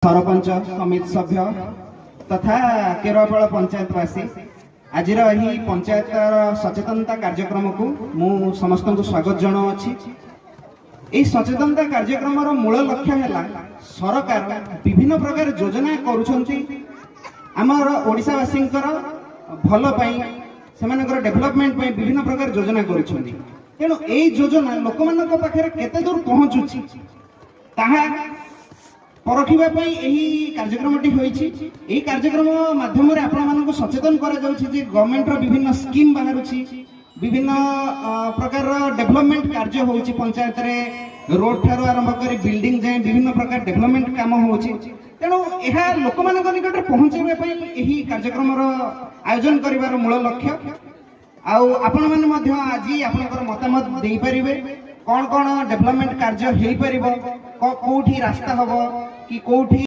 सरपंच समिति सभ्य तथा केरपाड़ पंचायतवासी आज पंचायत सचेतनता कार्यक्रम को मु समस्त को स्वागत जनाऊँगी। यह सचेतनता कार्यक्रम मूल लक्ष्य है सरकार विभिन्न प्रकार योजना करुँचर ओडिशावासी भल से डेभलपमेंट विभिन्न प्रकार योजना करुँच। तेणु यही योजना लोक मान पाखे केते दूर पहुँचुची ताहा परखिबा पई एही कार्यक्रमटी होईछि। एही कार्यक्रम माध्यम रे आपण मानको सचेतन करा जाउछि जे गवर्नमेंट रो विभिन्न स्कीम बाहरुछि, विभिन्न प्रकार डेभलपमेंट कार्य होउछि। पंचायत रे रोड ठारो आरंभ करी बिल्डिंग जाय विभिन्न प्रकार डेभलपमेंट काम होउछि। तेणु एहा लोक मानक निकट रे पहुंचेबा पई एही कार्यक्रम रो आयोजन करिवार मूल लक्ष्य। आउ आपण माने मध्य आज आपनकर मतामत देई परिबे कौन कौन डेभलपमेंट कार्य हेई परिबो, कोठी रास्ता हबो कि कोठी